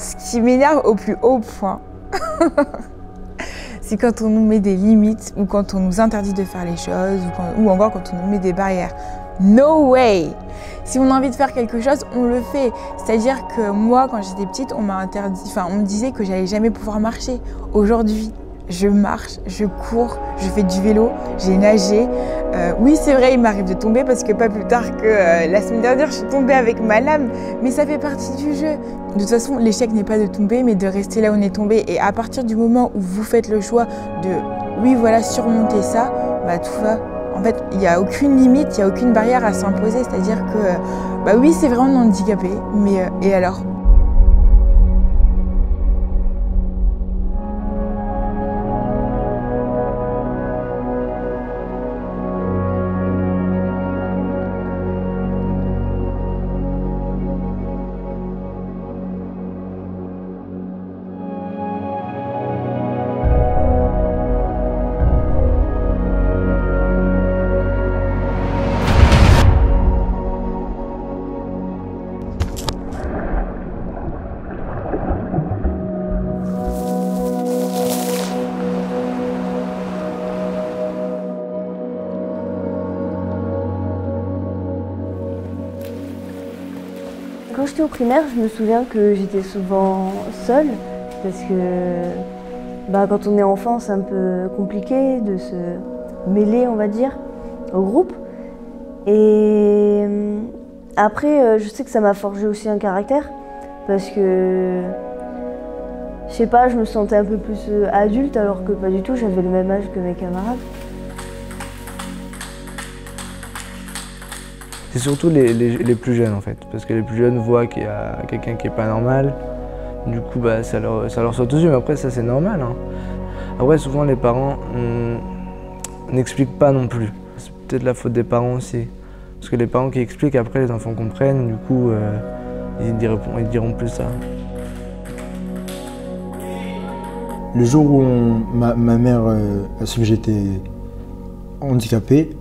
ce qui m'énerve au plus haut point, c'est quand on nous met des limites ou quand on nous interdit de faire les choses ou encore quand on nous met des barrières. No way! Si on a envie de faire quelque chose, on le fait. C'est-à-dire que moi, quand j'étais petite, on me disait que j'allais jamais pouvoir marcher. Aujourd'hui, je marche, je cours, je fais du vélo, j'ai nagé. Oui, c'est vrai, il m'arrive de tomber parce que pas plus tard que la semaine dernière, je suis tombée avec ma lame. Mais ça fait partie du jeu. De toute façon, l'échec n'est pas de tomber, mais de rester là où on est tombé. Et à partir du moment où vous faites le choix de, oui, voilà, surmonter ça, bah tout va. En fait, il n'y a aucune limite, il n'y a aucune barrière à s'imposer. C'est-à-dire que, bah oui, c'est vrai, on est handicapé, mais et alors ? Quand j'étais au primaire, je me souviens que j'étais souvent seule parce que quand on est enfant, c'est un peu compliqué de se mêler, on va dire, au groupe. Et après, je sais que ça m'a forgé aussi un caractère parce que, je sais pas, je me sentais un peu plus adulte alors que pas du tout, j'avais le même âge que mes camarades. C'est surtout les plus jeunes en fait, parce que les plus jeunes voient qu'il y a quelqu'un qui n'est pas normal, du coup ça leur saute aux yeux, mais après ça c'est normal. Hein. Après souvent les parents n'expliquent pas non plus, c'est peut-être la faute des parents aussi, parce que les parents qui expliquent après les enfants comprennent, du coup ils diront plus ça. Le jour où ma mère a su que j'étais handicapé,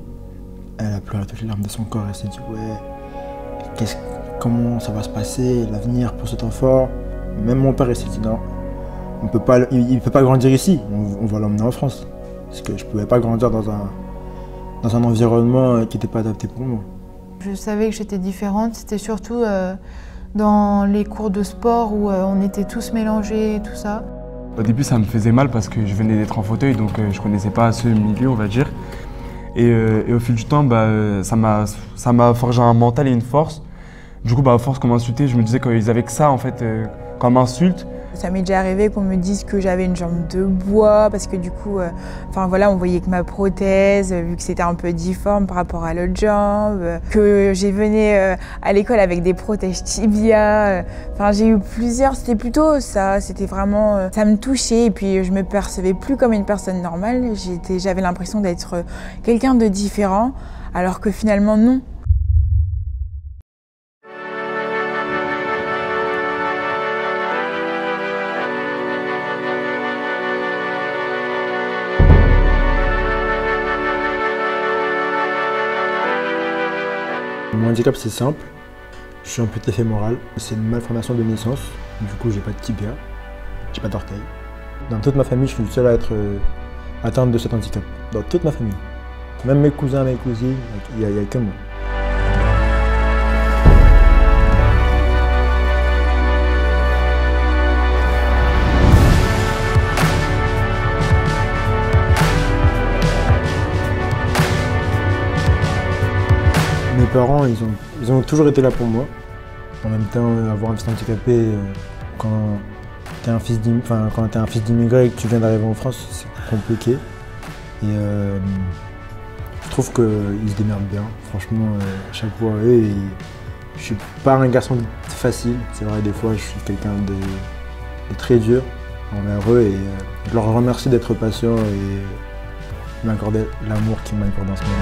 elle a pleuré toutes les larmes de son corps. Elle s'est dit ouais, comment ça va se passer, l'avenir pour cet enfant. Même mon père il s'est dit non, il ne peut pas grandir ici, on va l'emmener en France. Parce que je ne pouvais pas grandir dans un environnement qui n'était pas adapté pour moi. Je savais que j'étais différente, c'était surtout dans les cours de sport où on était tous mélangés et tout ça. Au début ça me faisait mal parce que je venais d'être en fauteuil, donc je ne connaissais pas ce milieu on va dire. Et au fil du temps, ça m'a forgé un mental et une force. Du coup, à force qu'on m'insultait, je me disais qu'ils avaient que ça en fait comme insulte. Ça m'est déjà arrivé qu'on me dise que j'avais une jambe de bois parce que du coup, on voyait que ma prothèse, vu que c'était un peu difforme par rapport à l'autre jambe, que j'ai venu à l'école avec des protèges tibia. J'ai eu plusieurs, c'était plutôt ça, c'était vraiment, ça me touchait et puis je me percevais plus comme une personne normale. J'avais l'impression d'être quelqu'un de différent, alors que finalement non. Mon handicap c'est simple, je suis amputé fémoral, c'est une malformation de naissance, du coup j'ai pas de tibia, j'ai pas d'orteil. Dans toute ma famille, je suis le seul à être atteint de cet handicap, dans toute ma famille. Même mes cousins, mes cousines, il n'y a que moi. Mes parents, ils ont toujours été là pour moi. En même temps, avoir un fils handicapé, quand t'es un fils d'immigré et que tu viens d'arriver en France, c'est compliqué. Et je trouve qu'ils se démerdent bien. Franchement, chapeau à eux. Et je suis pas un garçon facile. C'est vrai, des fois, je suis quelqu'un de très dur envers eux. Et je leur remercie d'être patients et m'accorder l'amour qu'ils m'accordent en ce moment.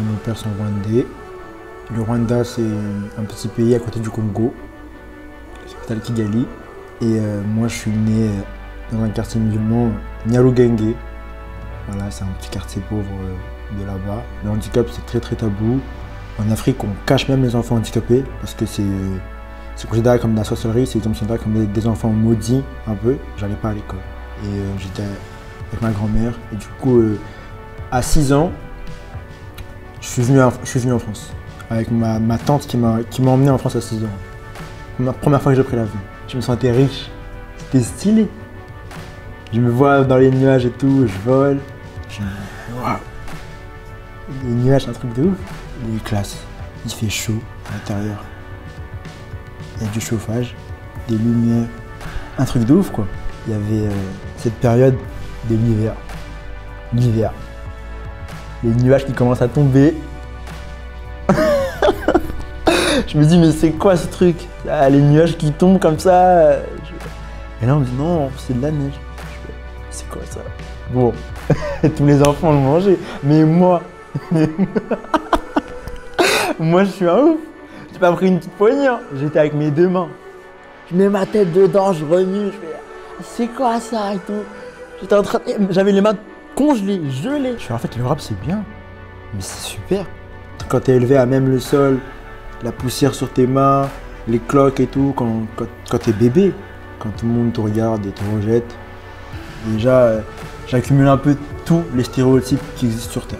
Mes pères sont rwandais. Le Rwanda, c'est un petit pays à côté du Congo, la capitale Kigali. Et moi, je suis né dans un quartier musulman, Nyarugenge. Voilà, c'est un petit quartier pauvre de là-bas. Le handicap, c'est très tabou. En Afrique, on cache même les enfants handicapés parce que c'est considéré comme de la sorcellerie, c'est considéré comme des enfants maudits un peu. J'allais pas à l'école et j'étais avec ma grand-mère et du coup à 6 ans, je suis venu en France avec ma tante qui m'a emmené en France à 6 ans. La première fois que j'ai pris l'avion, je me sentais riche, c'était stylé. Je me vois dans les nuages et tout, je vole. Je me dis, waouh! Les nuages, c'est un truc de ouf. Les classes, il fait chaud à l'intérieur. Il y a du chauffage, des lumières, un truc de ouf quoi. Il y avait cette période de l'hiver. L'hiver. Les nuages qui commencent à tomber. Je me dis mais c'est quoi ce truc? Ah, les nuages qui tombent comme ça. Et là on me dit non, c'est de la neige. C'est quoi ça? Bon, tous les enfants l'ont mangé, mais moi, moi je suis un ouf. J'ai pas pris une petite poignée, hein. J'étais avec mes 2 mains. Je mets ma tête dedans, je remue, je fais c'est quoi ça et tout. J'étais en train j'avais les mains congelées, gelées. Je fais en fait le rap c'est bien, mais c'est super. Quand t'es élevé à même le sol, la poussière sur tes mains, les cloques et tout, quand t'es bébé, quand tout le monde te regarde et te rejette, déjà j'accumule un peu tous les stéréotypes qui existent sur Terre.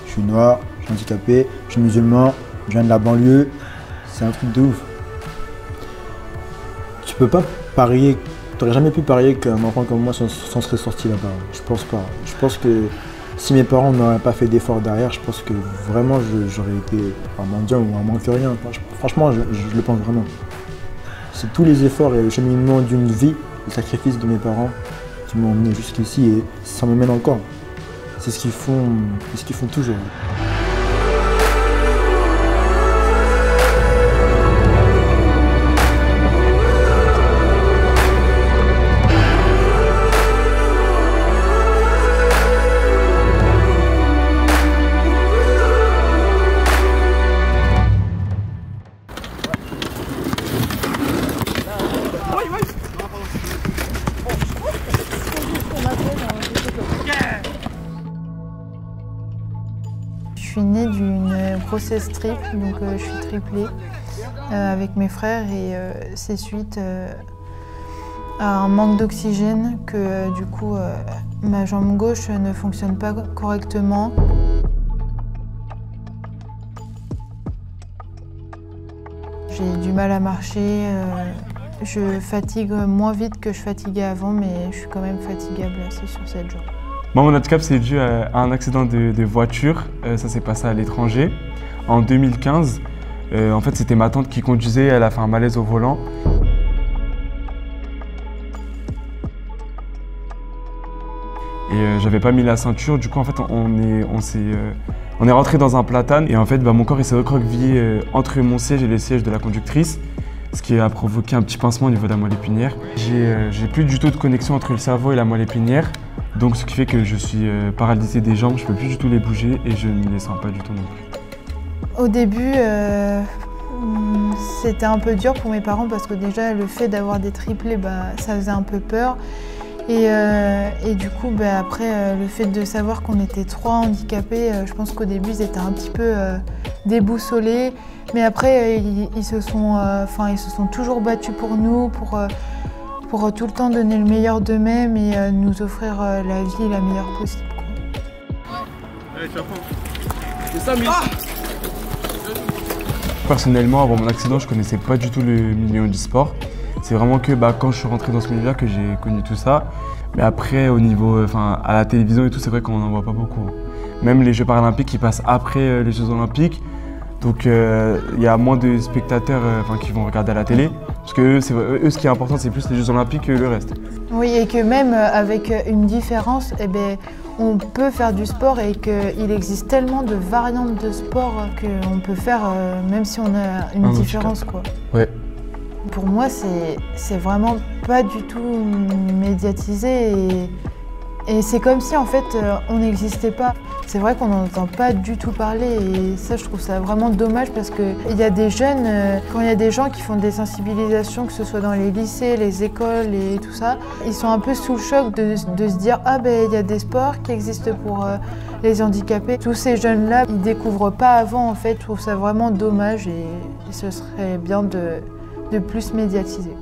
Je suis noir, je suis handicapé, je suis musulman, je viens de la banlieue, c'est un truc de ouf. Tu peux pas parier, t'aurais jamais pu parier qu'un enfant comme moi s'en serait sorti là-bas. Je pense pas. Je pense que si mes parents n'auraient pas fait d'efforts derrière, je pense que vraiment j'aurais été un mendiant ou un manque rien. Franchement, je le pense vraiment. C'est tous les efforts et le cheminement d'une vie, le sacrifice de mes parents qui m'ont emmené jusqu'ici et ça me mène encore. C'est ce qu'ils font toujours. Je suis née d'une grossesse triple, donc je suis triplée avec mes frères et c'est suite à un manque d'oxygène que du coup ma jambe gauche ne fonctionne pas correctement. J'ai du mal à marcher, je fatigue moins vite que je fatiguais avant, mais je suis quand même fatigable assez sur cette jambe. Moi, mon handicap, c'est dû à un accident de voiture. Ça s'est passé à l'étranger. En 2015, en fait, c'était ma tante qui conduisait. Elle a fait un malaise au volant. Et j'avais pas mis la ceinture. Du coup, en fait, on est rentré dans un platane. Et en fait, mon corps il s'est recroquevillé entre mon siège et le siège de la conductrice, ce qui a provoqué un petit pincement au niveau de la moelle épinière. J'ai plus du tout de connexion entre le cerveau et la moelle épinière. Donc ce qui fait que je suis paralysé des jambes, je ne peux plus du tout les bouger et je ne les sens pas du tout non plus. Au début, c'était un peu dur pour mes parents parce que déjà le fait d'avoir des triplés, ça faisait un peu peur. Et du coup, après, le fait de savoir qu'on était 3 handicapés, je pense qu'au début, ils étaient un petit peu déboussolés. Mais après, ils se sont toujours battus pour nous, pour tout le temps donner le meilleur d'eux-mêmes et nous offrir la vie la meilleure possible. Allez, tu apprends. C'est ça, mais... Personnellement, avant mon accident, je connaissais pas du tout le milieu du sport. C'est vraiment que quand je suis rentré dans ce milieu-là que j'ai connu tout ça. Mais après, au niveau, à la télévision et tout, c'est vrai qu'on n'en voit pas beaucoup. Même les Jeux paralympiques qui passent après les Jeux olympiques. Donc il y a moins de spectateurs qui vont regarder à la télé. Parce que eux, ce qui est important, c'est plus les Jeux olympiques que le reste. Oui, et que même avec une différence, on peut faire du sport et qu'il existe tellement de variantes de sport qu'on peut faire même si on a une différence, quoi. Ouais. Pour moi, c'est vraiment pas du tout médiatisé Et c'est comme si en fait on n'existait pas. C'est vrai qu'on n'en entend pas du tout parler et ça je trouve ça vraiment dommage parce qu'il y a des jeunes, quand il y a des gens qui font des sensibilisations, que ce soit dans les lycées, les écoles et tout ça, ils sont un peu sous le choc de se dire « Ah ben il y a des sports qui existent pour les handicapés ». Tous ces jeunes-là, ils découvrent pas avant en fait, je trouve ça vraiment dommage et ce serait bien de plus médiatiser.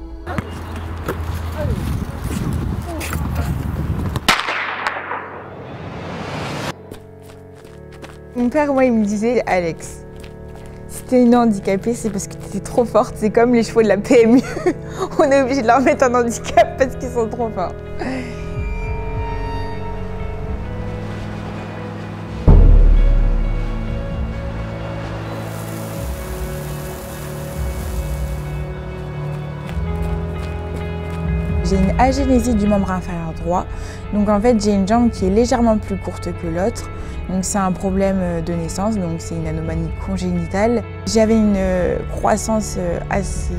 Mon père, moi, il me disait « Alex, si t'es une handicapée, c'est parce que t'étais trop forte. C'est comme les chevaux de la PMU. On est obligé de leur mettre un handicap parce qu'ils sont trop forts. » J'ai une agénésie du membre inférieur droit. Donc en fait, j'ai une jambe qui est légèrement plus courte que l'autre. Donc c'est un problème de naissance, donc c'est une anomalie congénitale. J'avais une croissance assez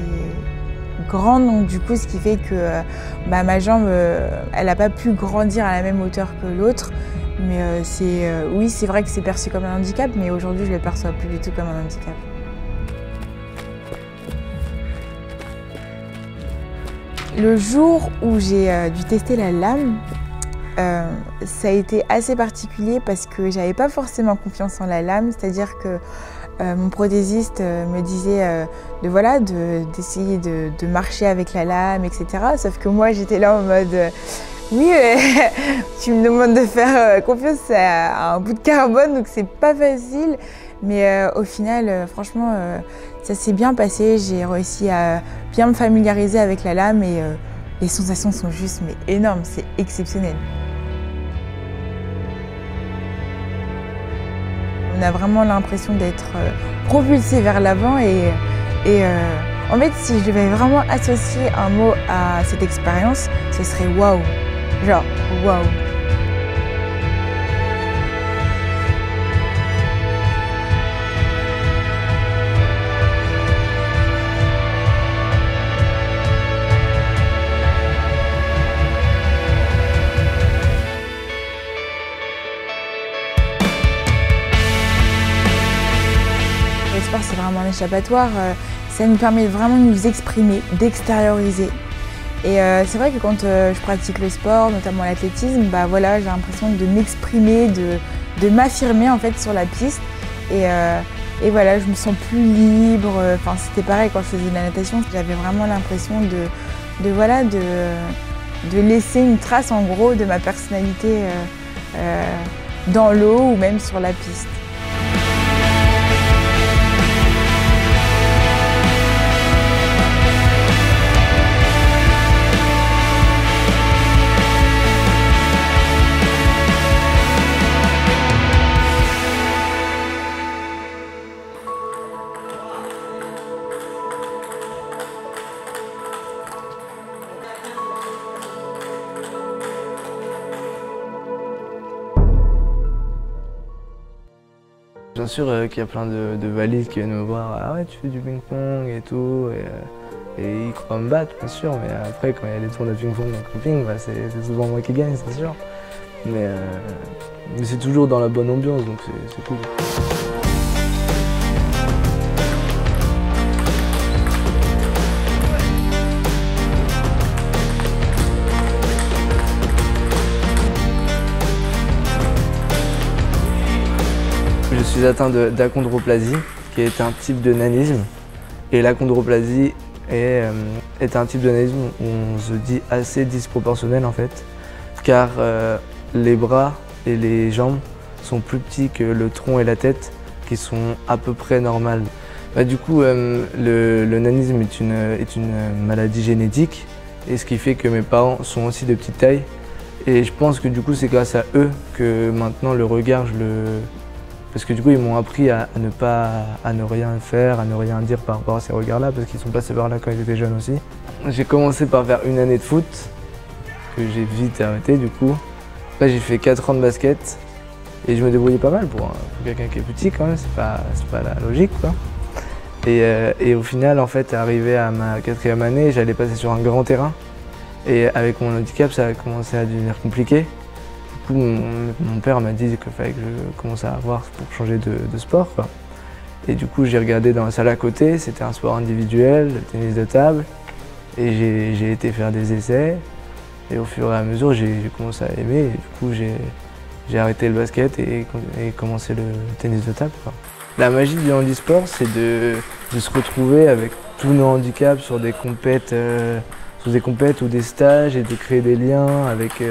grande, donc du coup ce qui fait que ma jambe, elle n'a pas pu grandir à la même hauteur que l'autre. Mais oui, c'est vrai que c'est perçu comme un handicap, mais aujourd'hui je ne le perçois plus du tout comme un handicap. Le jour où j'ai dû tester la lame, ça a été assez particulier parce que j'avais pas forcément confiance en la lame, c'est-à-dire que mon prothésiste me disait d'essayer de marcher avec la lame, etc. Sauf que moi j'étais là en mode oui, tu me demandes de faire confiance à un bout de carbone, donc c'est pas facile. Mais au final, franchement, ça s'est bien passé. J'ai réussi à bien me familiariser avec la lame et les sensations sont juste énormes, c'est exceptionnel. On a vraiment l'impression d'être propulsé vers l'avant et en fait, si je devais vraiment associer un mot à cette expérience, ce serait waouh. Genre waouh. Le sport, c'est vraiment un échappatoire. Ça nous permet vraiment de nous exprimer, d'extérioriser. Et c'est vrai que quand je pratique le sport, notamment l'athlétisme, j'ai l'impression de m'exprimer, de m'affirmer en fait sur la piste. Et voilà, je me sens plus libre. Enfin, c'était pareil quand je faisais de la natation. J'avais vraiment l'impression de laisser une trace en gros de ma personnalité dans l'eau ou même sur la piste. Bien sûr qu'il y a plein de valides qui viennent me voir, ah ouais tu fais du ping-pong et tout, et ils croient me battre bien sûr, mais après quand il y a des tours de ping-pong en camping, c'est souvent moi qui gagne, c'est sûr. Mais c'est toujours dans la bonne ambiance, donc c'est cool. Je suis atteint d'achondroplasie, qui est un type de nanisme. Et l'achondroplasie est un type de nanisme où on se dit assez disproportionnel en fait, car les bras et les jambes sont plus petits que le tronc et la tête, qui sont à peu près normales. Du coup, le nanisme est une maladie génétique, et ce qui fait que mes parents sont aussi de petite taille. Et je pense que du coup, c'est grâce à eux que maintenant le regard, parce que du coup, ils m'ont appris à ne rien faire, à ne rien dire par rapport à ces regards-là, parce qu'ils sont passés par là quand ils étaient jeunes aussi. J'ai commencé par faire une année de foot, que j'ai vite arrêté du coup. Après, j'ai fait 4 ans de basket, et je me débrouillais pas mal pour quelqu'un qui est petit quand même, c'est pas la logique quoi. Et au final, en fait, arrivé à ma 4e année, j'allais passer sur un grand terrain. Et avec mon handicap, ça a commencé à devenir compliqué. coup, mon père m'a dit qu'il fallait que je commence à voir pour changer de sport, quoi. Et du coup, j'ai regardé dans la salle à côté, c'était un sport individuel, le tennis de table. Et j'ai été faire des essais. Et au fur et à mesure, j'ai commencé à aimer. Et du coup, j'ai arrêté le basket et commencé le tennis de table, quoi. La magie du handisport, c'est de se retrouver avec tous nos handicaps sur des compètes ou des stages et de créer des liens avec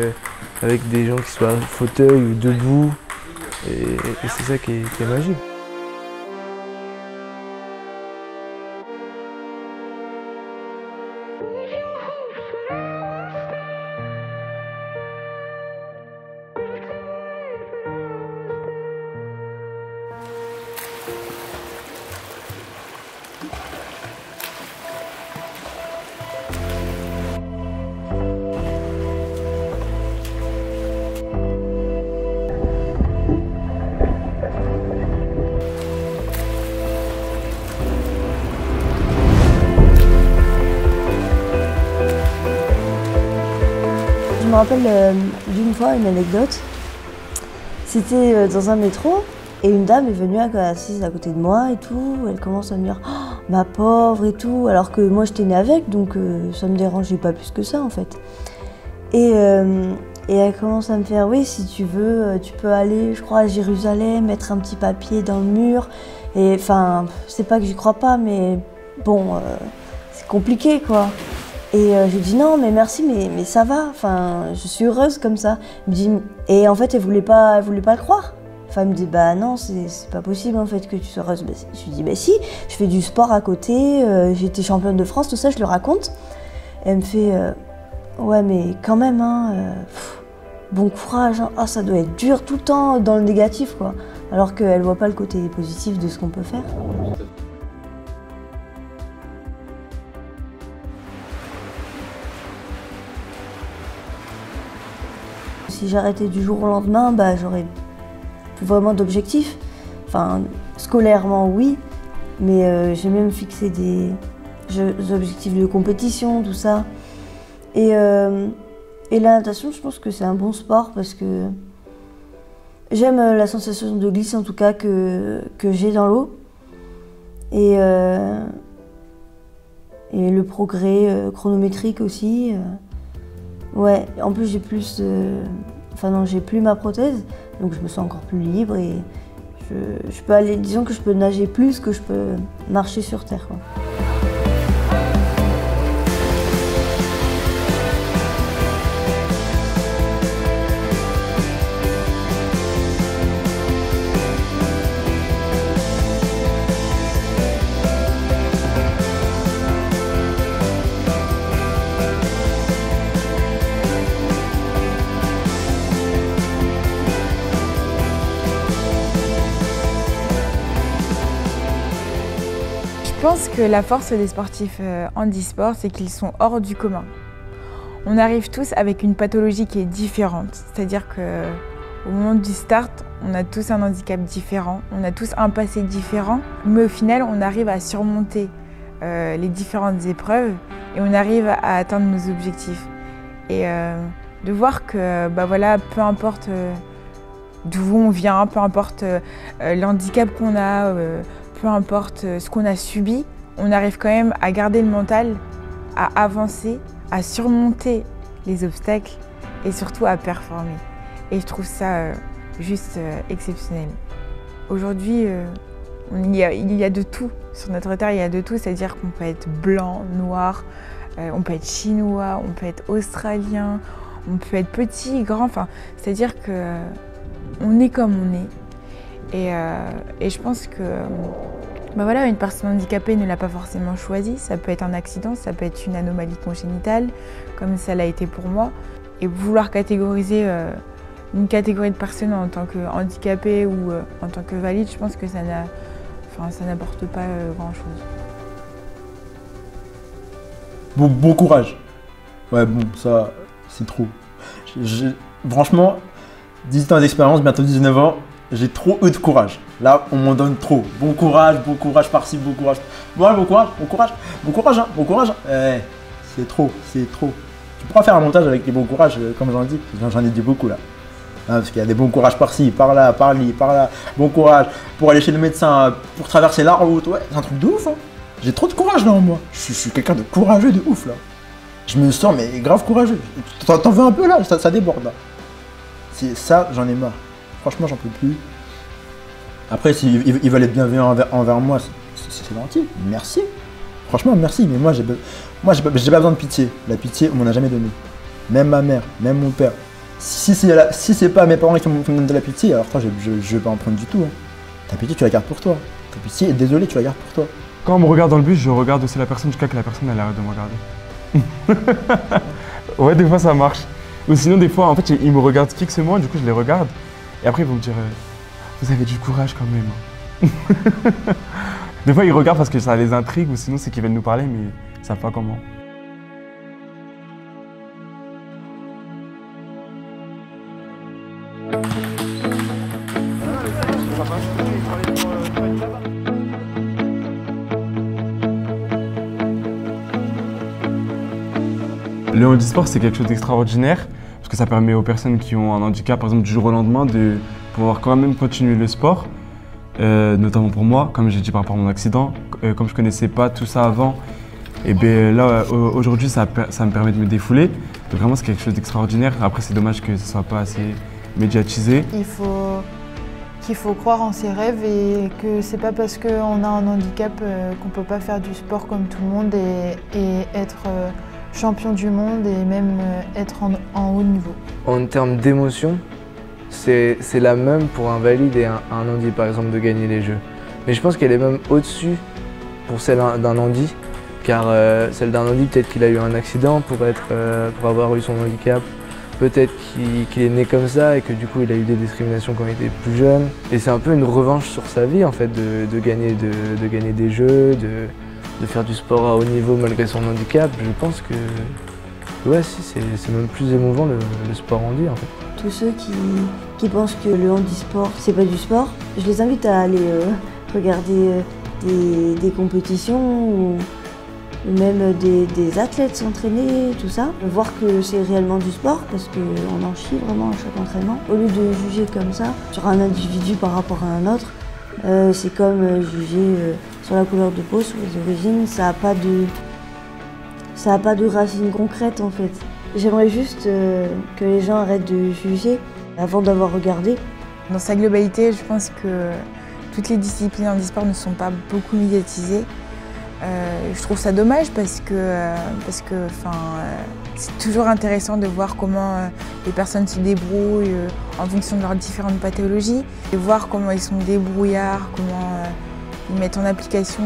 des gens qui soient fauteuil ou debout. Et c'est ça qui est magique. Je me rappelle d'une fois une anecdote. C'était dans un métro et une dame est venue assise à côté de moi et tout. Elle commence à me dire oh, ma pauvre et tout, alors que moi j'étais née avec, donc ça me dérangeait pas plus que ça en fait. Et elle commence à me faire oui, si tu veux, tu peux aller, je crois, à Jérusalem, mettre un petit papier dans le mur. Et enfin, c'est pas que j'y crois pas, mais bon, c'est compliqué quoi. Et j'ai dit non mais merci mais ça va, enfin je suis heureuse comme ça. Elle me dit, et en fait elle voulait pas le croire. Enfin elle me dit bah non c'est pas possible en fait que tu sois heureuse. Je lui dis bah si, je fais du sport à côté, j'ai été championne de France, tout ça je le raconte. Et elle me fait ouais mais quand même hein, bon courage, hein. Ah ça doit être dur tout le temps dans le négatif quoi. Alors qu'elle voit pas le côté positif de ce qu'on peut faire. Si j'arrêtais du jour au lendemain, bah, j'aurais plus vraiment d'objectifs. Enfin, scolairement, oui, mais j'ai même fixé des objectifs de compétition, tout ça. Et la natation, je pense que c'est un bon sport parce que j'aime la sensation de glisse, en tout cas, que j'ai dans l'eau. Et le progrès chronométrique aussi. Ouais, en plus j'ai plus enfin non, j'ai plus ma prothèse, donc je me sens encore plus libre et je peux aller, disons que je peux nager plus que je peux marcher sur terre, quoi. Je pense que la force des sportifs handisport, c'est qu'ils sont hors du commun. On arrive tous avec une pathologie qui est différente, c'est-à-dire qu'au moment du start, on a tous un handicap différent, on a tous un passé différent, mais au final, on arrive à surmonter les différentes épreuves et on arrive à atteindre nos objectifs. Et de voir que, bah voilà, peu importe d'où on vient, peu importe l'handicap qu'on a, peu importe ce qu'on a subi, on arrive quand même à garder le mental, à avancer, à surmonter les obstacles et surtout à performer. Et je trouve ça juste exceptionnel. Aujourd'hui, il y a de tout. Sur notre terre, il y a de tout, c'est-à-dire qu'on peut être blanc, noir, on peut être chinois, on peut être australien, on peut être petit, grand, enfin, c'est-à-dire qu'on est comme on est. Et je pense que bah voilà, une personne handicapée ne l'a pas forcément choisi. Ça peut être un accident, ça peut être une anomalie congénitale, comme ça l'a été pour moi. Et vouloir catégoriser une catégorie de personnes en tant que handicapée ou en tant que valide, je pense que ça n'apporte pas grand-chose. Bon courage. Ouais, bon, ça, c'est trop. Franchement, 18 ans d'expérience, bientôt 19 ans. J'ai trop eu de courage. Là, on m'en donne trop. Bon courage par-ci, bon courage. Ouais, bon courage, hein, bon courage. C'est trop. Tu pourras faire un montage avec les bons courage, comme j'en dis. J'en ai dit beaucoup là. parce qu'il y a des bons courages par-ci, par-là, par-li, par-là. Bon courage pour aller chez le médecin, pour traverser la route. Ouais, c'est un truc de ouf. Hein. J'ai trop de courage là en moi. Je suis quelqu'un de courageux de ouf là. Je me sens mais grave courageux. T'en veux un peu là, ça déborde là. Ça, j'en ai marre. Franchement, j'en peux plus. Après, s'ils veulent être bienveillants envers moi, c'est gentil. Merci. Franchement, merci. Mais moi, j'ai pas besoin de pitié. La pitié, on m'en a jamais donné. Même ma mère, même mon père. Si c'est pas mes parents qui me donnent de la pitié, alors toi, je vais pas en prendre du tout. Hein. Ta pitié, tu la gardes pour toi. Ta pitié, désolé, tu la gardes pour toi. Quand on me regarde dans le bus, je regarde aussi la personne jusqu'à que la personne elle arrête de me regarder. Ouais, des fois ça marche. Ou sinon, des fois, en fait, ils me regardent fixement, du coup, je les regarde. Et après, ils vont me dire vous avez du courage quand même. Des fois, ils regardent parce que ça les intrigue, ou sinon, c'est qu'ils veulent nous parler, mais ils savent pas comment. Le handisport, c'est quelque chose d'extraordinaire parce que ça permet aux personnes qui ont un handicap, par exemple du jour au lendemain, de pouvoir quand même continuer le sport. Notamment pour moi, comme j'ai dit par rapport à mon accident, comme je connaissais pas tout ça avant, et bien là aujourd'hui ça me permet de me défouler. Donc vraiment c'est quelque chose d'extraordinaire. Après c'est dommage que ce soit pas assez médiatisé. Il faut croire en ses rêves et que c'est pas parce qu'on a un handicap qu'on peut pas faire du sport comme tout le monde et être champion du monde et même être en haut niveau. En termes d'émotion, c'est la même pour un valide et un handi, par exemple, de gagner les Jeux. Mais je pense qu'elle est même au-dessus pour celle d'un handi, car celle d'un handi, peut-être qu'il a eu un accident pour avoir eu son handicap. Peut-être qu'il est né comme ça et que du coup il a eu des discriminations quand il était plus jeune. Et c'est un peu une revanche sur sa vie en fait, de gagner des Jeux, de faire du sport à haut niveau malgré son handicap. Je pense que ouais, si, c'est même plus émouvant le sport handi en fait. Tous ceux qui pensent que le handisport c'est pas du sport, je les invite à aller regarder des compétitions ou même des athlètes s'entraîner, tout ça. Voir que c'est réellement du sport parce qu'on en chie vraiment à chaque entraînement. Au lieu de juger comme ça sur un individu par rapport à un autre, c'est comme juger sur la couleur de peau, sur les origines. Ça n'a pas de racines concrètes en fait. J'aimerais juste que les gens arrêtent de juger avant d'avoir regardé. Dans sa globalité, je pense que toutes les disciplines handisport ne sont pas beaucoup médiatisées. Je trouve ça dommage parce que c'est toujours intéressant de voir comment les personnes se débrouillent en fonction de leurs différentes pathologies, et voir comment ils sont débrouillards, comment ils mettent en application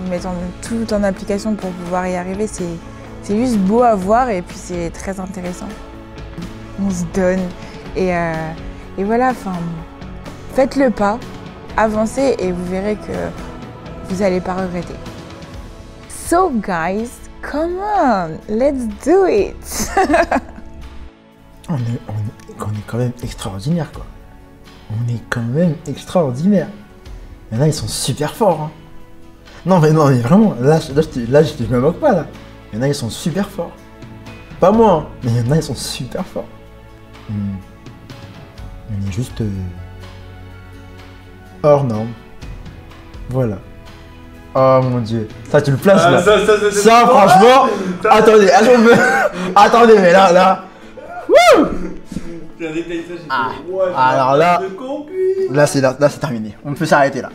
ils mettent tout en application pour pouvoir y arriver. C'est juste beau à voir et puis c'est très intéressant. On se donne et voilà, faites le pas, avancez et vous verrez que vous n'allez pas regretter. So guys, come on, let's do it. on est quand même extraordinaire quoi. On est quand même extraordinaire. Il y en a, ils sont super forts. Hein. Non mais vraiment, là je me moque pas là. Il y en a, ils sont super forts. Pas moi, hein, mais il y en a, ils sont super forts. On est juste hors norme. Voilà. Oh mon dieu. Ça, tu le places là. Ça franchement. Attendez, mais là. Wouh! Alors là c'est terminé. On peut s'arrêter là.